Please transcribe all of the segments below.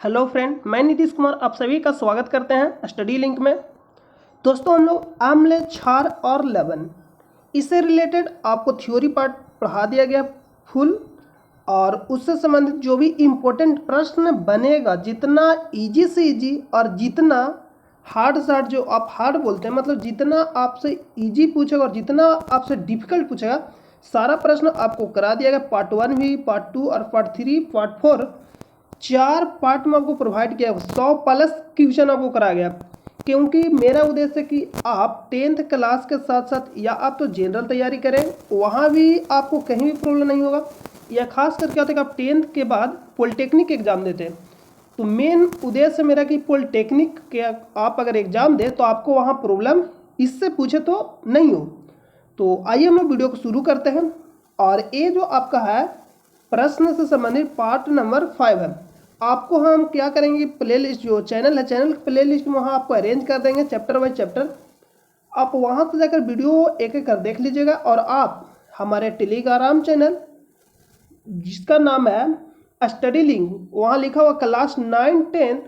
Hello friend, मैं नीतीश कुमार आप सभी का स्वागत करते हैं स्टडी लिंक में। दोस्तों, हम लोग आम्ल, क्षार और लवण इससे रिलेटेड आपको थ्योरी पार्ट पढ़ा दिया गया फुल, और उससे संबंधित जो भी इम्पोर्टेंट प्रश्न बनेगा, जितना इजी से इजी और जितना हार्ड से हार्ड, जो आप हार्ड बोलते हैं मतलब जितना आपसे इजी पूछेगा और जितना आपसे डिफिकल्ट पूछेगा, सारा प्रश्न आपको करा दिया गया। पार्ट 1 भी, पार्ट 2 और पार्ट 3, पार्ट 4 4 पार्ट में आपको प्रोवाइड किया। 100 प्लस क्वेश्चन आपको कराया गया, क्योंकि मेरा उद्देश्य है कि आप 10th क्लास के साथ साथ या आप तो जनरल तैयारी करें, वहाँ भी आपको कहीं भी प्रॉब्लम नहीं होगा, या खास करके होता है कि आप 10th के बाद पॉलिटेक्निक एग्जाम देते हैं, तो मेन उद्देश्य मेरा कि पॉलिटेक्निक के आप अगर एग्जाम दें तो आपको वहाँ प्रॉब्लम इससे पूछे तो नहीं हो। तो आइए हम लोग वीडियो को शुरू करते हैं। और ये जो आपका है प्रश्न से संबंधित पार्ट नंबर 5 है। आपको हम क्या करेंगे, प्ले लिस्ट जो चैनल है, चैनल प्ले लिस्ट में वहाँ आपको अरेंज कर देंगे चैप्टर बाय चैप्टर। आप वहाँ से जाकर वीडियो एक एक कर देख लीजिएगा, और आप हमारे टेलीग्राम चैनल जिसका नाम है स्टडी लिंक, वहाँ लिखा हुआ क्लास 9, 10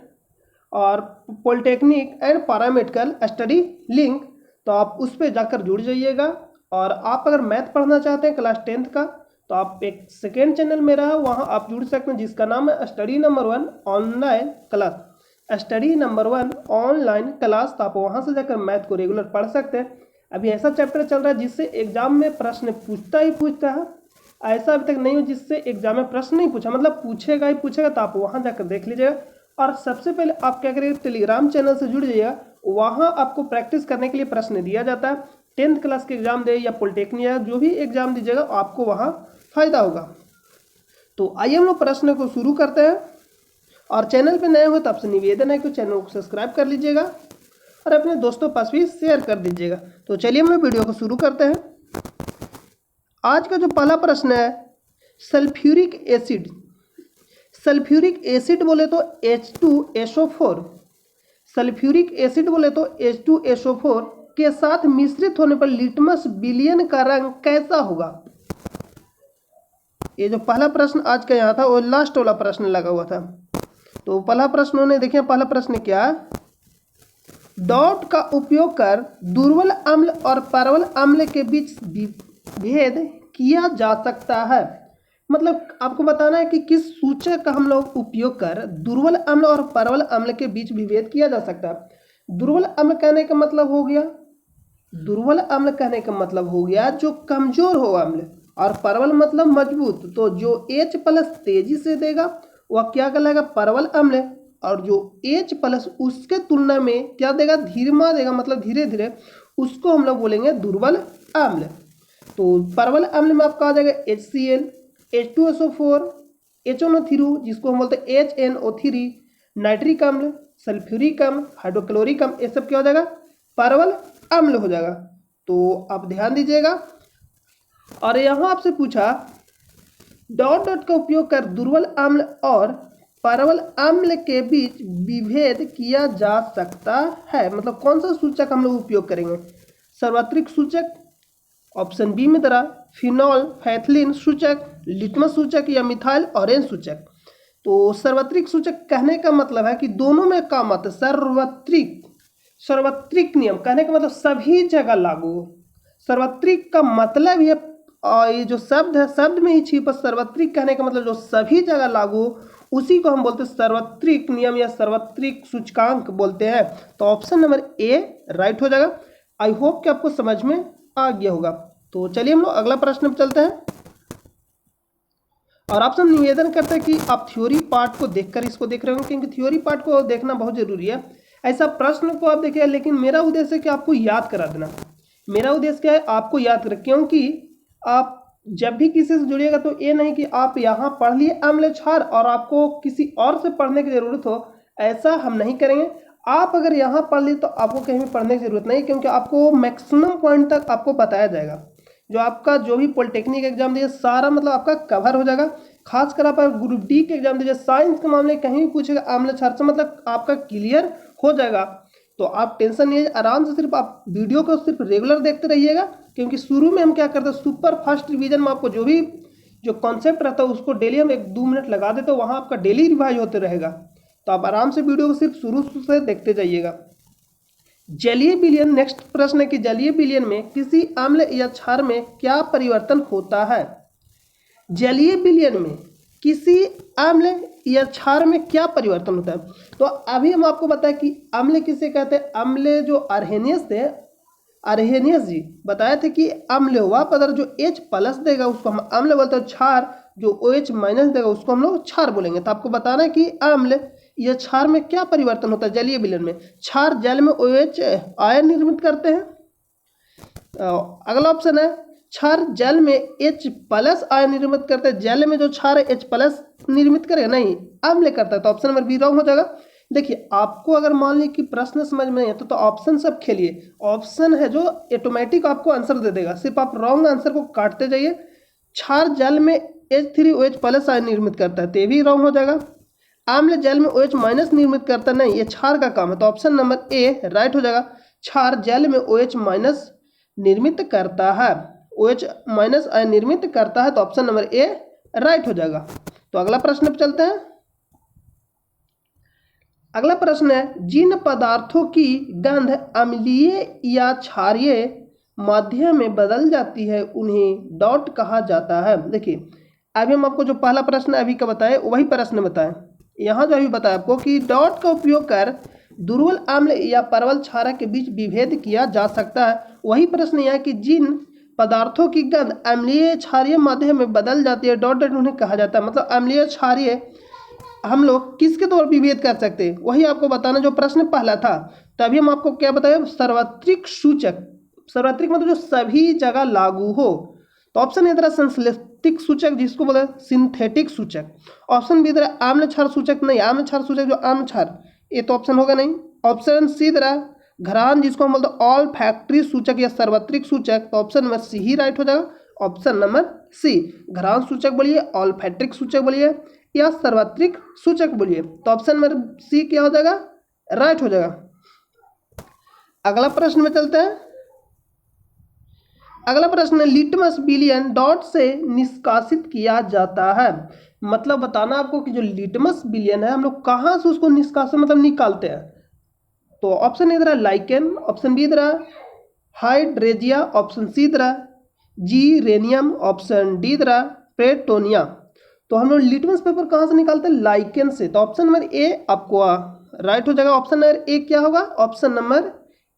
और polytechnic and paramedical study link, तो आप उस पर जाकर जुड़ जाइएगा। और आप अगर मैथ पढ़ना चाहते हैं क्लास 10th का, तो आप एक सेकेंड चैनल मेरा है, वहाँ आप जुड़ सकते हैं, जिसका नाम है study number 1 online class. Study number 1 online class, तो आप वहाँ से जाकर मैथ को रेगुलर पढ़ सकते हैं। अभी ऐसा चैप्टर चल रहा है जिससे एग्जाम में प्रश्न पूछता ही पूछता है, ऐसा अभी तक नहीं हो जिससे एग्जाम में प्रश्न नहीं पूछा, मतलब पूछेगा ही पूछेगा। तो आप वहाँ जाकर देख लीजिएगा। और सबसे पहले आप क्या करिएगा, टेलीग्राम चैनल से जुड़ जाइएगा, वहाँ आपको प्रैक्टिस करने के लिए प्रश्न दिया जाता है। 10th क्लास के एग्जाम दे या पॉलिटेक्निक या जो भी एग्जाम दीजिएगा, आपको वहाँ फायदा होगा। तो आइए हम लोग प्रश्न को शुरू करते हैं। और चैनल पे नए हो तो आपसे निवेदन है कि चैनल को सब्सक्राइब कर लीजिएगा और अपने दोस्तों पास भी शेयर कर दीजिएगा। तो चलिए हम लोग वीडियो को शुरू करते हैं। आज का जो पहला प्रश्न है, सल्फ्यूरिक एसिड। सल्फ्यूरिक एसिड बोले तो H2SO4, सल्फ्यूरिक एसिड बोले तो H2SO4 के साथ मिश्रित होने पर लिटमस विलयन का रंग कैसा होगा। ये जो पहला प्रश्न आज का यहाँ था वो लास्ट वाला प्रश्न लगा हुआ था। तो पहला प्रश्न उन्होंने देखिए, पहला प्रश्न क्या, डॉट का उपयोग कर दुर्बल अम्ल और परवल अम्ल के बीच भेद किया जा सकता है। मतलब आपको बताना है कि किस सूचक का हम लोग उपयोग कर दुर्बल अम्ल और परवल अम्ल के बीच विभेद किया जा सकता है। दुर्बल अम्ल कहने का मतलब हो गया, दुर्बल अम्ल कहने का मतलब हो गया जो कमजोर हो अम्ल, और परवल मतलब मजबूत। तो जो H+ तेजी से देगा वह क्या कहलाएगा, परवल अम्ल, और जो H+ उसके तुलना में क्या देगा, धीमा देगा, मतलब धीरे धीरे, उसको हम लोग बोलेंगे दुर्बल अम्ल। तो परवल अम्ल में आपका आ जाएगा HCl, H2SO4, HNO3 जिसको हम बोलते हैं HNO3, नाइट्रिक अम्ल, सल्फ्यूरिक अम्ल, हाइड्रोक्लोरिक अम्ल, ये सब क्या हो जाएगा, परवल अम्ल हो जाएगा। तो आप ध्यान दीजिएगा। और यहाँ आपसे पूछा डॉट डॉट का उपयोग कर दुर्बल अम्ल और परवल अम्ल के बीच विभेद किया जा सकता है, मतलब कौन सा सूचक हम लोग उपयोग करेंगे, सार्वत्रिक सूचक, ऑप्शन बी में तरह फिनॉल फैथलिन सूचक, लिटमस सूचक या मिथाइल ऑरेंज सूचक। तो सार्वत्रिक सूचक कहने का मतलब है कि दोनों में काम आता है। सार्वत्रिक, सार्वत्रिक नियम कहने का मतलब सभी जगह लागू। सार्वत्रिक का मतलब ये, और ये जो शब्द है शब्द में ही छिपा, सार्वत्रिक कहने का मतलब जो सभी जगह लागू, उसी को हम बोलते हैं सार्वत्रिक नियम या सार्वत्रिक सूचकांक बोलते हैं। तो ऑप्शन नंबर ए राइट हो जाएगा। आई होप कि आपको समझ में आ गया होगा। तो चलिए हम लोग अगला प्रश्न पर चलते हैं। और आपसे निवेदन करते हैं कि आप थ्योरी पार्ट को देखकर इसको देख रहे होंगे, क्योंकि थ्योरी पार्ट को देखना बहुत जरूरी है। ऐसा प्रश्न को आप देखिए, लेकिन मेरा उद्देश्य है कि आपको याद करा देना। मेरा उद्देश्य क्या है, आपको याद करें, क्योंकि आप जब भी किसी से जुड़िएगा तो ये नहीं कि आप यहाँ पढ़ लिए अम्ल क्षार और आपको किसी और से पढ़ने की जरूरत हो, ऐसा हम नहीं करेंगे। आप अगर यहाँ पढ़ लिए तो आपको कहीं भी पढ़ने की जरूरत नहीं, क्योंकि आपको मैक्सिमम पॉइंट तक आपको बताया जाएगा। जो आपका जो भी पॉलिटेक्निक एग्जाम दीजिए सारा मतलब आपका कवर हो जाएगा। खासकर आप ग्रुप डी के एग्जाम दीजिए, साइंस के मामले कहीं भी पूछेगा अम्ल क्षार से, मतलब आपका क्लियर हो जाएगा। तो आप टेंशन नहीं है, आराम से सिर्फ आप वीडियो को सिर्फ रेगुलर देखते रहिएगा, क्योंकि शुरू में हम क्या करते हैं, सुपर फास्ट रिवीजन में आपको जो भी जो कॉन्सेप्ट रहता है उसको डेली हम 1-2 मिनट लगा देते हैं, वहाँ आपका डेली रिवाइज होते रहेगा। तो आप आराम से वीडियो को सिर्फ शुरू से देखते जाइएगा। जलीय विलयन, नेक्स्ट प्रश्न है कि जलीय विलयन में किसी अम्ल या क्षार में क्या परिवर्तन होता है। जलीय विलयन में किसी अम्ल या क्षार में क्या परिवर्तन होता है। तो अभी हम आपको बताएं कि अम्ल किसे कहते हैं। अम्ल जो अर्हेनियस थे, अर्हेनियस जी बताए थे कि अम्ल वह पदार्थ जो H+ देगा उसको हम अम्ल बोलते हैं, क्षार जो OH- देगा उसको हम लोग क्षार बोलेंगे। तो आपको बताना है कि अम्ल या क्षार में क्या परिवर्तन होता है जलीय विलयन में। क्षार जल में OH आयन निर्मित करते हैं। अगला ऑप्शन है क्षार जल में H+ आयन निर्मित करते हैं। जल में जो क्षार है H+ निर्मित करेगा, नहीं, अम्ल करता है। तो ऑप्शन नंबर बी रॉन्ग हो जाएगा। देखिए आपको अगर मान लीजिए कि प्रश्न समझ में नहीं है तो ऑप्शन सब खेलिए। ऑप्शन है जो ऑटोमेटिक आपको आंसर दे देगा, सिर्फ आप रॉन्ग आंसर को काटते जाइए। क्षार जल में H3OH+ आयन निर्मित करता है, तो ये भी रॉन्ग हो जाएगा। अम्ल जल में OH- निर्मित करता है, नहीं, ये क्षार का काम है। तो ऑप्शन नंबर ए राइट हो जाएगा। क्षार जल में OH- निर्मित करता है, OH- आयन निर्मित करता है। तो ऑप्शन नंबर ए राइट हो जाएगा। तो अगला प्रश्न पे चलते हैं। अगला प्रश्न है जिन पदार्थों की गंध अम्लीय या क्षारीय माध्यम में बदल जाती है उन्हें डॉट कहा जाता है। देखिए अभी हम आपको जो पहला प्रश्न अभी का बताए वही प्रश्न बताएं। यहाँ जो अभी बताया आपको कि डॉट का उपयोग कर दुर्बल अम्ल या परवल क्षारक के बीच विभेद किया जा सकता है। वही प्रश्न यह कि जिन पदार्थों की गंध अम्लीय क्षारीय माध्यम में बदल जाती है डॉट उन्हें कहा जाता है। मतलब अम्लीय क्षारीय हम लोग किसके तौर पर विभेद कर सकते हैं, वही आपको बताना जो प्रश्न पहला था। तभी हम आपको क्या बताए, सार्वत्रिक सूचक। सार्वत्रिक मतलब जो सभी जगह लागू हो। तो ऑप्शन ए तरह संश्लेषित सूचक जिसको बोले सिंथेटिक सूचक। ऑप्शन बी तरह आम्ल क्षार सूचक, नहीं, आम्ल क्षार सूचक जो आम्ल क्षार, ये तो ऑप्शन होगा नहीं। ऑप्शन सी तरह घरान जिसको हम बोलते हैं ऑल फैक्ट्री सूचक या सार्वत्रिक सूचक। तो ऑप्शन नंबर सी ही राइट हो जाएगा। ऑप्शन नंबर सी घरान सूचक बोलिए, ऑल फैक्ट्रिक सूचक बोलिए या सार्वत्रिक सूचक बोलिए। तो ऑप्शन नंबर सी क्या हो जाएगा, राइट हो जाएगा। अगला प्रश्न में चलते हैं। अगला प्रश्न है लिटमस विलयन डॉट से निष्कासित किया जाता है। मतलब बताना आपको कि जो लिटमस विलयन है हम लोग कहाँ से उसको निष्कासित मतलब निकालते हैं। तो ऑप्शन ए तरह लाइकेन, ऑप्शन बी तरह हाइड्रेजिया, ऑप्शन सी तरह जीरेनियम, ऑप्शन डी तरह पेटोनिया। तो हम लोग लिटमस पेपर कहाँ से निकालते हैं, लाइकेन से। तो ऑप्शन नंबर ए आपको राइट हो जाएगा। ऑप्शन नंबर ए क्या होगा, ऑप्शन नंबर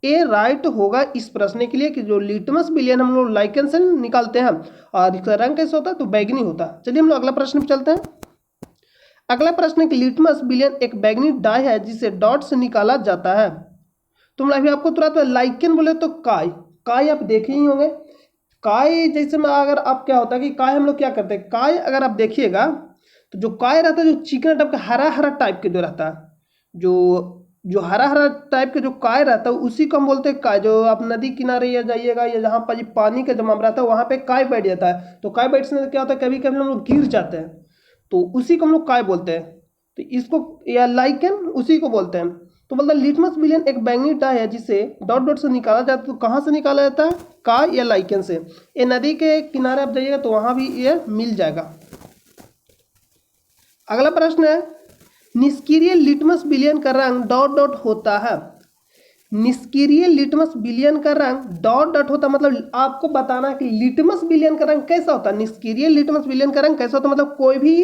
ए राइट होगा इस प्रश्न के लिए कि जो लिटमस विलयन हम लोग लाइकेन से निकालते हैं। और इसका रंग कैसे होता है, तो बैगनी होता है। चलिए हम लोग अगला प्रश्न पे चलते हैं। अगला प्रश्न है कि लिटमस विलयन एक बैगनी डाई है जिसे डॉट से निकाला जाता है। तो अभी आपको तुरंत लाइकेन बोले तो काय, काय आप देखे ही होंगे। काय जैसे में अगर आप क्या होता है कि काय हम लोग क्या करते हैं, काय अगर आप देखिएगा तो जो काय रहता है जो चिकन टाइप का हरा हरा टाइप के जो रहता है, जो हरा हरा टाइप के जो काय रहता है उसी को हम बोलते हैं काय। जो आप नदी किनारे या जाइएगा या जहाँ पर पानी का जमाव रहता है वहाँ पे काय बैठ जाता है। तो काय बैठने से क्या होता है कभी कभी हम लोग गिर जाते हैं, तो उसी को हम लोग काय बोलते हैं। तो इसको या लाइकेन उसी को बोलते हैं। तो बोलता है लिटमस विलयन एक बैंगनी डाई है जिसे डॉट डॉट से निकाला जाता है। तो कहाँ से निकाला जाता है, काय या लाइकेन से। ये नदी के किनारे आप जाइएगा तो वहाँ भी ये मिल जाएगा। अगला प्रश्न है निष्क्रिय लिटमस विलयन का रंग डॉट डॉट होता है। निष्क्रिय लिटमस विलयन का रंग डॉट डॉट होता है। मतलब आपको बताना है कि लिटमस विलयन का रंग कैसा होता है। निष्क्रिय लिटमस विलयन का रंग कैसा होता है, मतलब कोई भी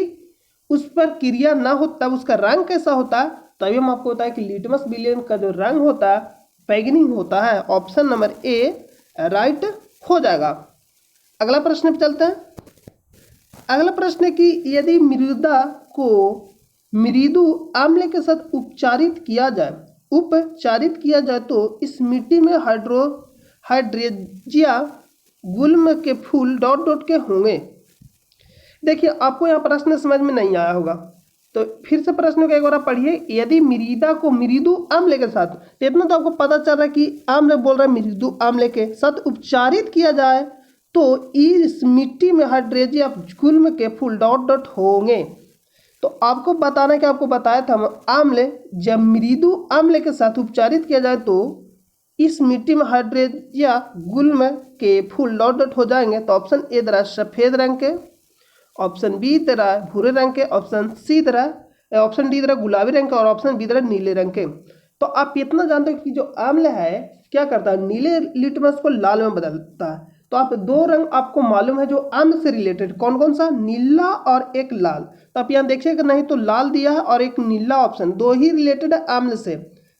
उस पर क्रिया ना हो तब उसका रंग कैसा होता है। तभी हम आपको बताया कि लिटमस विलयन का जो रंग होता है बैगनी होता है। ऑप्शन नंबर ए राइट हो जाएगा। अगला प्रश्न पे चलते हैं। अगला प्रश्न है कि यदि मृदा को मृदु अम्ल के साथ उपचारित किया जाए तो इस मिट्टी में हाइड्रेजिया गुल्म के फूल डॉट डॉट के होंगे। देखिए आपको यहाँ प्रश्न समझ में नहीं आया होगा तो फिर से प्रश्न को एक बार पढ़िए। यदि मृदा को मृदु अम्ल के साथ, तो इतना तो आपको पता चल रहा है कि अम्ल बोल रहा है मृदु अम्ल के साथ उपचारित किया जाए तो इस मिट्टी में हाइड्रेजिया गुल्म के फूल डॉट डॉट होंगे। तो आपको बताना कि आपको बताया था अम्ल जब मृदु अम्ल के साथ उपचारित किया जाए तो इस मिट्टी में हाइड्रेजिया गुल्म के फूल डॉट डॉट हो जाएंगे। तो ऑप्शन ए तरह सफ़ेद रंग के, ऑप्शन बी तरह भूरे रंग के, ऑप्शन सी तरह ऑप्शन डी तरह गुलाबी रंग के और ऑप्शन बी तरह नीले रंग के। तो आप इतना जानते हो कि जो आम्ल है क्या करता है, नीले लिटमस को लाल में बदलता है। तो आप दो रंग आपको मालूम है जो आम्ल से रिलेटेड, कौन कौन सा, नीला और एक लाल। तो आप यहाँ देखिएगा, नहीं तो लाल दिया है और एक नीला ऑप्शन, दो ही रिलेटेड है आम्ल से।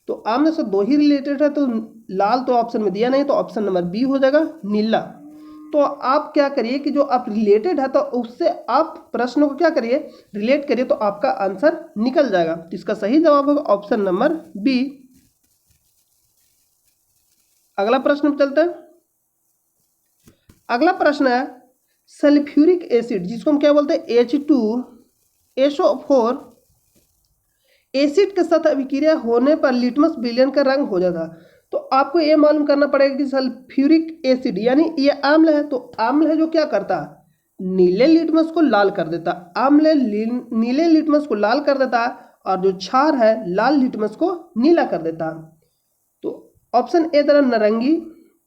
तो आम्ल से दो ही रिलेटेड है, तो लाल तो ऑप्शन में दिया नहीं, तो ऑप्शन नंबर बी हो जाएगा नीला। तो आप क्या करिए कि जो आप रिलेटेड है तो उससे आप प्रश्न को क्या करिए, रिलेट करिए, तो आपका आंसर निकल जाएगा। तो इसका सही जवाब होगा ऑप्शन नंबर बी। अगला प्रश्न पे चलते हैं। अगला प्रश्न है सल्फ्यूरिक एसिड, जिसको हम क्या बोलते हैं H2SO4 एसिड के साथ अभिक्रिया होने पर लिटमस विलयन का रंग हो जाता। तो आपको ये मालूम करना पड़ेगा कि सल्फ्यूरिक एसिड यानी ये आम्ल है, तो आम्ल है जो क्या करता है, नीले लिटमस को लाल कर देता। आम्ल नीले लिटमस को लाल कर देता और जो क्षार है लाल लिटमस को नीला कर देता। तो ऑप्शन ए तरह नारंगी,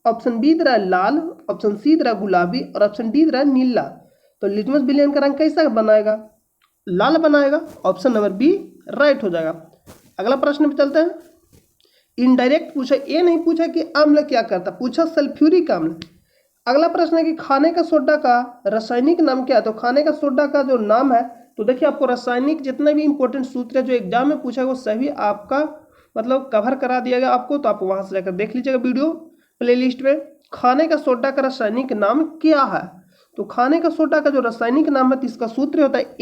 ऑप्शन बी तरह लाल, ऑप्शन सी तरह गुलाबी और ऑप्शन डी तरह नीला। तो लिटमस विलयन का रंग कैसा बनाएगा, लाल बनाएगा। ऑप्शन नंबर बी राइट हो जाएगा। अगला प्रश्न पे चलते हैं। इनडायरेक्ट पूछा, ये नहीं पूछा कि अम्ल क्या करता, पूछा सल्फ्यूरिक अम्ल। अगला प्रश्न है कि खाने का सोडा का रासायनिक नाम क्या है। तो खाने का सोडा का जो नाम है, तो देखिए आपको रासायनिक जितने भी इंपॉर्टेंट सूत्र है जो एग्जाम में पूछा है वो सभी आपका मतलब कवर करा दिया गया आपको। तो आप वहां से जाकर देख लीजिएगा वीडियो प्लेलिस्ट में। खाने का सोडा का रासायनिक नाम क्या है। तो खाने का सोडा का जो रासायनिक नाम है, इसका सूत्र होता है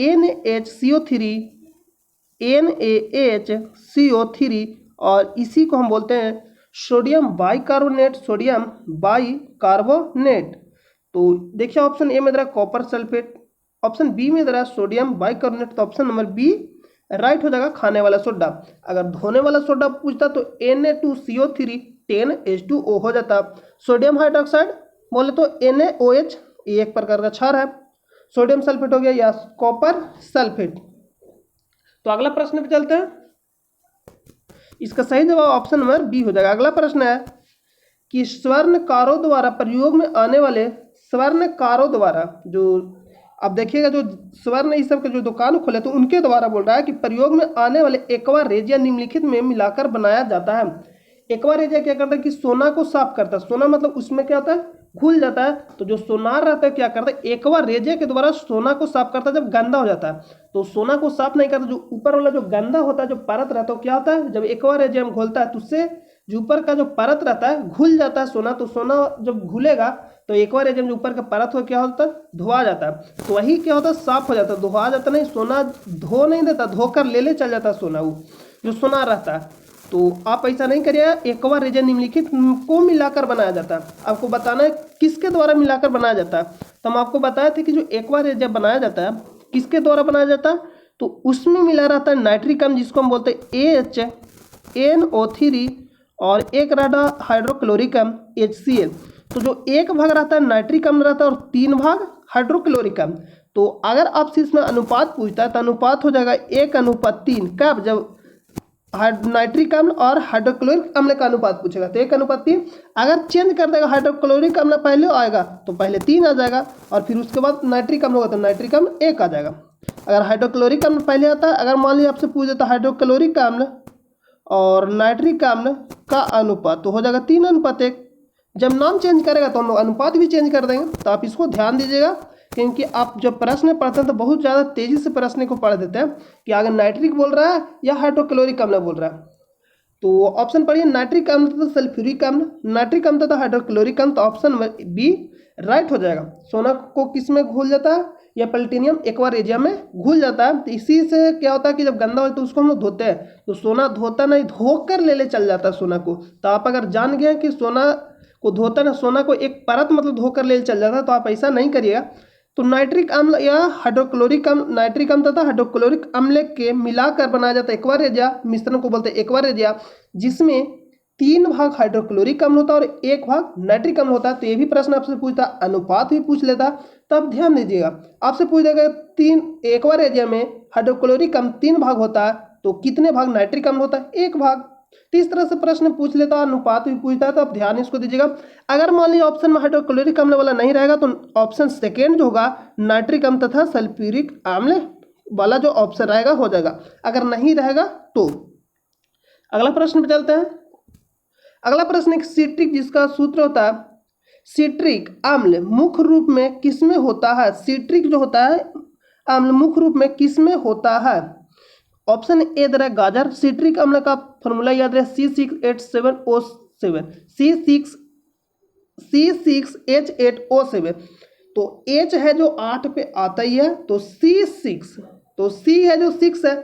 NaHCO3 और इसी को हम बोलते हैं सोडियम बाइकार्बोनेट, सोडियम बाइकार्बोनेट। तो देखिए ऑप्शन ए में दे रहा कॉपर सल्फेट, ऑप्शन बी में दे रहा सोडियम बाइकार्बोनेट। तो ऑप्शन नंबर बी राइट हो जाएगा खाने वाला सोडा। अगर धोने वाला सोडा पूछता तो Na2CO3 10H2O हो जाता। सोडियम हाइड्रोक्साइड बोले तो NaOH, ये एक प्रकार का क्षार है। सोडियम सल्फेट हो गया या कॉपर सल्फेट। तो अगला प्रश्न पे चलते हैं। इसका सही जवाब ऑप्शन नंबर बी हो जाएगा। अगला प्रश्न है कि स्वर्णकारों द्वारा प्रयोग में आने वाले, स्वर्णकारों द्वारा, जो आप देखिएगा जो स्वर्ण इस सब के जो दुकान खोले तो उनके द्वारा बोल रहा है कि प्रयोग में आने वाले एक्वा रेजिया निम्नलिखित में मिलाकर बनाया जाता है। एक्वा रेजिया क्या करता है कि सोना को साफ करता है। सोना मतलब उसमें क्या होता है, घुल जाता है। तो जो सोनार रहता है क्या करता है, एक्वा रेजिया के द्वारा सोना को साफ करता है जब गंदा हो जाता है। तो सोना को साफ नहीं करता, जो ऊपर वाला जो गंदा होता है, जो परत रहता है, क्या होता है, जब एक्वा रेजिया में घोलता है तो उससे जो ऊपर का जो परत रहता है घुल जाता है सोना। तो सोना जब घुलेगा तो एक्वा रेजिया जो ऊपर का परत हो क्या होता है, धोआ जाता है। तो वही क्या होता है, साफ हो जाता है। धोआ जाता नहीं, सोना धो नहीं देता, धोकर ले चल जाता है सोना, वो जो सोना रहता है। तो आप ऐसा नहीं करिएगा। एक्वा रेजिया निम्नलिखित को मिलाकर बनाया जाता है। आपको बताना है किसके द्वारा मिलाकर बनाया जाता है। तो हम आपको बताए थे कि जो एक्वा रेजिया बनाया जाता है किसके द्वारा बनाया जाता है, तो उसमें मिला रहता है नाइट्रिक अम्ल, जिसको हम बोलते हैं HNO3 और एक रहता हाइड्रोक्लोरिक अम्ल HCl। तो जो एक भाग रहता है नाइट्रिक अम्ल रहता है और 3 भाग हाइड्रोक्लोरिक अम्ल। तो अगर आपसे इसमें अनुपात पूछता है तो अनुपात हो जाएगा 1:3। कब, जब नाइट्रिक अम्ल और हाइड्रोक्लोरिक अम्ल का अनुपात पूछेगा तो 1:3। अगर चेंज कर देगा, हाइड्रोक्लोरिक अम्ल पहले आएगा तो पहले 3 आ जाएगा और फिर उसके बाद नाइट्रिक अम्ल होगा तो नाइट्रिक अम्ल 1 आ जाएगा। अगर हाइड्रोक्लोरिक अम्ल पहले आता है, अगर मान लीजिए आपसे पूछ देता हाइड्रोक्लोरिक अम्ल और नाइट्रिक अम्ल का अनुपात, तो हो जाएगा 3:1। जब नाम चेंज करेगा तो हम लोग अनुपात भी चेंज कर देंगे। तो आप इसको ध्यान दीजिएगा, क्योंकि आप जब प्रश्न पढ़ते हैं तो बहुत ज़्यादा तेज़ी से प्रश्न को पढ़ देते हैं कि अगर नाइट्रिक बोल रहा है या हाइड्रोक्लोरिक अम्ल बोल रहा है। तो ऑप्शन पढ़िए, नाइट्रिक अम्ल तथा सल्फ्यूरिक अम्ल, नाइट्रिक अम्ल तथा हाइड्रोक्लोरिक अम्ल। तो ऑप्शन बी राइट हो जाएगा। सोना को किस में घुल जाता है, या प्लेटिनियम एक्वा रेजिया में घुल जाता है। तो इसी से क्या होता है कि जब गंदा हो तो उसको हम लोग धोते हैं, तो सोना धोता नहीं, धोकर ले चल जाता है सोना को। तो आप अगर जान गए कि सोना को धोता ना, सोना को एक परत मतलब धोकर ले चल जाता है, तो आप ऐसा नहीं करिएगा। तो नाइट्रिक अम्ल या हाइड्रोक्लोरिक अम्ल, नाइट्रिक अम्ल तथा हाइड्रोक्लोरिक अम्ल के मिलाकर बनाया जाता है एक्वा रेजिया। मिश्रण को बोलते हैं एक्वा रेजिया, जिसमें 3 भाग हाइड्रोक्लोरिक अम्ल होता है और 1 भाग नाइट्रिक अम्ल होता है। तो ये भी प्रश्न आपसे पूछता, अनुपात भी पूछ लेता। तब ध्यान दीजिएगा, आपसे पूछ देगा 3 एक्वा रेजिया में हाइड्रोक्लोरिक अम्ल 3 भाग होता है, तो कितने भाग नाइट्रिक अम्ल होता है, 1 भाग। तो इस तरह से प्रश्न पूछ लेता है, अनुपात भी पूछता है। तो आप ध्यान इसको दीजिएगा। अगर मान लीजिए ऑप्शन में हाइड्रोक्लोरिक अम्ल वाला नहीं रहेगा तो ऑप्शन सेकेंड जो होगा नाइट्रिक अम्ल तथा सल्फ्यूरिक अम्ल वाला जो ऑप्शन रहेगा हो जाएगा, अगर नहीं रहेगा तो। अगला प्रश्न पे चलते हैं। अगला प्रश्न एक सिट्रिक जिसका सूत्र होता है सिट्रिक अम्ल मुख्य रूप में किसमें होता है। सिट्रिक जो होता है अम्ल मुख्य रूप में किसमें होता है। ऑप्शन ए दे रहा है गाजर। सिट्रिक अम्ल का फॉर्मूला याद रहे C6H8O7 C6H8O7। तो H है जो 8 पे आता ही है, तो C6, तो C है जो 6 है,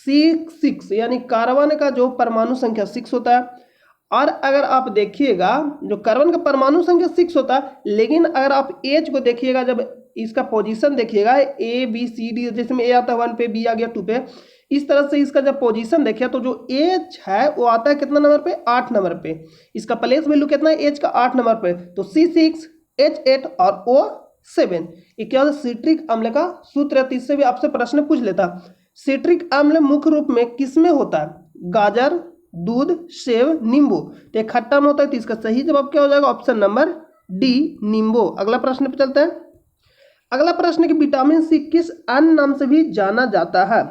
C6 यानी कार्बन का जो परमाणु संख्या 6 होता है। और अगर आप देखिएगा जो कार्बन का परमाणु संख्या 6 होता है, लेकिन अगर आप H को देखिएगा, जब इसका पोजीशन देखिएगा ABCD, जैसे में A आता है 1 पे, B आ गया 2 पे, इस तरह से इसका जब पोजीशन देखिए तो जो H है वो आता है कितना नंबर पे, 8 नंबर पे। इसका प्लेस वैल्यू कितना है H का 8 नंबर पे, तो C6H8 और O7 ये क्या होता है सिट्रिक अम्ल का सूत्र है। इससे भी आपसे प्रश्न पूछ लेता सिट्रिक अम्ल मुख्य रूप में किसमें होता है। गाजर, दूध, सेब, नींबू। तो एक खट्टा में होता है, तो इसका सही जवाब क्या हो जाएगा, ऑप्शन नंबर डी नींबू। अगला प्रश्न पे चलते हैं। अगला प्रश्न है कि विटामिन सी किस अन्य नाम से भी जाना जाता है।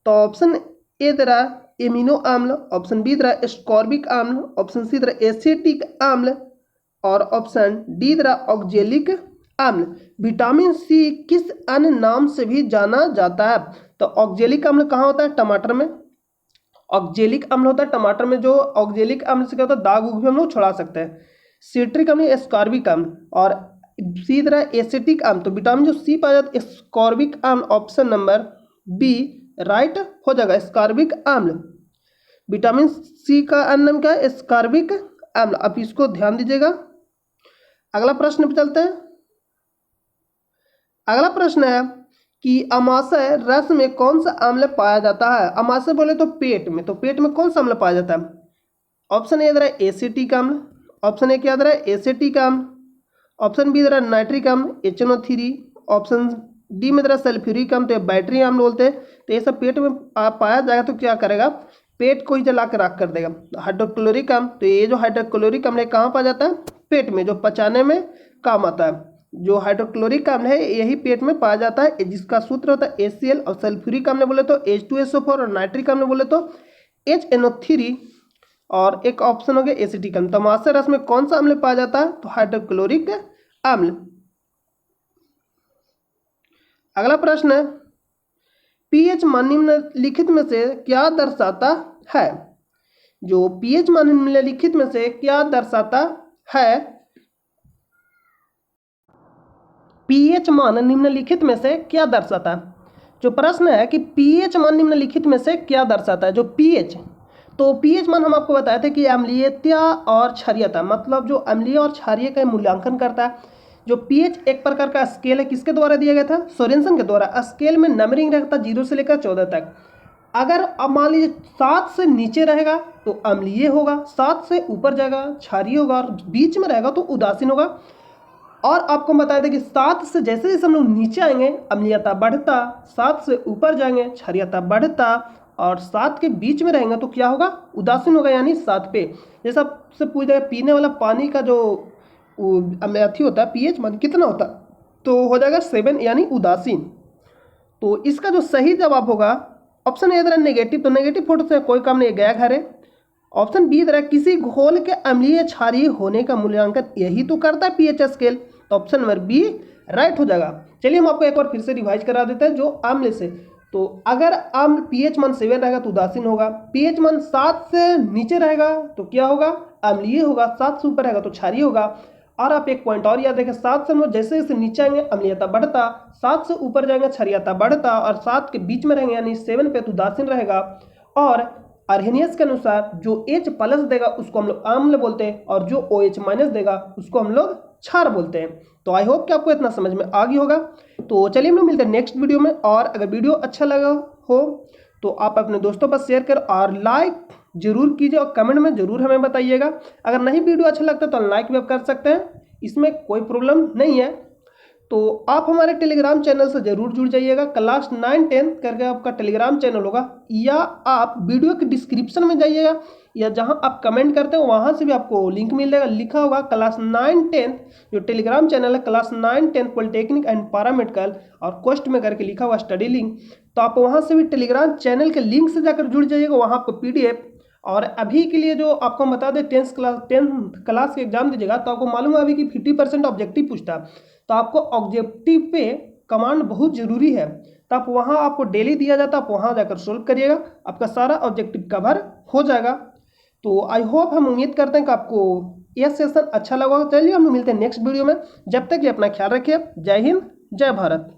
तो ऑप्शन ए दे रहा है एमिनो अम्ल, ऑप्शन बी दे रहा है एस्कॉर्बिक अम्ल, ऑप्शन सी दे रहा है एसिटिक अम्ल और ऑप्शन डी दे रहा है ऑक्जेलिक अम्ल। विटामिन सी किस अन्य नाम से भी जाना जाता है। तो ऑक्जेलिक अम्ल कहाँ होता है, टमाटर में। ऑक्जेलिक अम्ल होता है टमाटर में, जो ऑक्जेलिक अम्ल से क्या होता है दाग उग भी हम लोग छुड़ा सकते हैं। सिट्रिक अम्ल एस्कॉर्बिक अम्ल और सी तरह एसिटिक अम्ल। तो विटामिन जो सी पाया जाता है एस्कॉर्बिक अम्ल, ऑप्शन नंबर बी राइट हो जाएगा, एस्कॉर्बिक अम्ल। विटामिन सी का अन्य नाम क्या है, एस्कॉर्बिक अम्ल। आप इसको ध्यान दीजिएगा। अगला प्रश्न पे चलते हैं। अगला प्रश्न है कि अमाशय रस में कौन सा अम्ल पाया जाता है। अमाशय बोले तो पेट में, तो पेट में कौन सा अम्ल पाया जाता है। ऑप्शन ए दे रहा है एसिटिक अम्ल, ऑप्शन ए क्या दे रहा है एसिटिक अम्ल, ऑप्शन बी दे रहा है नाइट्रिक अम्ल HNO3, ऑप्शन डी में दे रहा है सल्फ्यूरिक अम्ल, तो बैटरी अम्ल बोलते हैं। तो ये सब पेट में पाया जाएगा तो क्या करेगा, पेट को ही जला कर राख कर देगा। हाइड्रोक्लोरिक अम्ल, तो ये जो हाइड्रोक्लोरिक अम्ल है कहाँ पाया जाता है, पेट में, जो पचाने में काम आता है। जो हाइड्रोक्लोरिक अम्ल है यही पेट में पाया जाता है, जिसका सूत्र होता है HCl। और सल्फ्यूरिक अम्ल बोले तो H2SO4 और नाइट्रिक अम्ल बोले तो HNO3 और एक ऑप्शन हो गया एसिटिक अम्ल। अमाशय रस में कौन सा अम्ल पाया जाता है, तो हाइड्रोक्लोरिक अम्ल। अगला प्रश्न है पीएच मान निम्नलिखित में से क्या दर्शाता है। जो पीएच मान निम्नलिखित में से क्या दर्शाता है, पीएच मान निम्नलिखित में से क्या दर्शाता है। जो प्रश्न है कि पीएच मान निम्नलिखित में से क्या दर्शाता है। जो पीएच, तो पीएच मान हम आपको बताए थे कि अम्लीयता और क्षारीयता, मतलब जो अम्लीय और क्षारीय का मूल्यांकन करता है। जो पीएच एक प्रकार का स्केल है, किसके द्वारा दिया गया था, सोरेनसन के द्वारा। स्केल में नंबरिंग रहता है 0 से लेकर 14 तक। अगर अब मान लीजिए 7 से नीचे रहेगा तो अम्लीय होगा, 7 से ऊपर जाएगा क्षारीय होगा, और बीच में रहेगा तो उदासीन होगा। और आपको बताया था कि 7 से जैसे जैसे हम लोग नीचे आएंगे अम्लीयता बढ़ता, 7 से ऊपर जाएंगे क्षारीयता बढ़ता, और 7 के बीच में रहेंगे तो क्या होगा, उदासीन होगा, यानी 7 पे। जैसा आपसे पूछ जाएगा पीने वाला पानी का जो अथी होता है पीएच मान कितना होता है, तो हो जाएगा 7 यानी उदासीन। तो इसका जो सही जवाब होगा ऑप्शन ए दे रहा है नेगेटिव, तो नेगेटिव फोटो से कोई काम नहीं, गया घर है। ऑप्शन बी दे रहा है किसी घोल के अम्लीय क्षारीय होने का मूल्यांकन यही तो करता है पीएच स्केल, तो ऑप्शन नंबर बी राइट हो जाएगा। चलिए हम आपको एक बार फिर से रिवाइज करा देते हैं। जो अम्ल से, तो अगर अम्ल पीएच मान 7 रहेगा तो उदासीन होगा, पीएच मान 7 से नीचे रहेगा तो क्या होगा, अम्लीय होगा, 7 से ऊपर रहेगा तो क्षारीय होगा। और आप एक पॉइंट और याद रखें, 7 से हम लोग जैसे जैसे नीचे आएंगे अम्लीयता बढ़ता, 7 से ऊपर जाएंगे क्षारीयता बढ़ता, और 7 के बीच में रहेंगे यानी 7 पे तो उदासीन रहेगा। और अर्हेनियस के अनुसार जो H प्लस देगा उसको हम लोग अम्ल बोलते हैं, और जो OH माइनस देगा उसको हम लोग क्षार बोलते हैं। तो आई होप कि आपको इतना समझ में आ गया होगा। तो चलिए हम लोग मिलते हैं नेक्स्ट वीडियो में। और अगर वीडियो अच्छा लगा हो तो आप अपने दोस्तों पर शेयर कर और लाइक जरूर कीजिए, और कमेंट में जरूर हमें बताइएगा। अगर नहीं वीडियो अच्छा लगता तो लाइक भी आप कर सकते हैं, इसमें कोई प्रॉब्लम नहीं है। तो आप हमारे टेलीग्राम चैनल से जरूर जुड़ जाइएगा। क्लास 9-10 करके आपका टेलीग्राम चैनल होगा, या आप वीडियो के डिस्क्रिप्शन में जाइएगा, या जहां आप कमेंट करते हैं वहां से भी आपको लिंक मिल जाएगा, लिखा होगा क्लास 9-10 जो टेलीग्राम चैनल है, क्लास 9-10 पॉलिटेक्निक एंड पैरामेडिकल, और कोस्ट में करके लिखा हुआ स्टडी लिंक। तो आप वहां से भी टेलीग्राम चैनल के लिंक से जाकर जुड़ जाइएगा, वहां आपको PDF। और अभी के लिए जो आपको बता दें 10th क्लास के एग्जाम दीजिएगा तो आपको मालूम है अभी कि 50% ऑब्जेक्टिव पूछता है, तो आपको ऑब्जेक्टिव पे कमांड बहुत जरूरी है। तो आप वहाँ आपको डेली दिया जाता है, आप वहाँ जाकर सोल्व करिएगा, आपका सारा ऑब्जेक्टिव कवर हो जाएगा। तो आई होप, हम उम्मीद करते हैं कि आपको यह सेशन अच्छा लगा। चलिए हम मिलते हैं नेक्स्ट वीडियो में, जब तक ये अपना ख्याल रखिए। जय हिंद, जय भारत।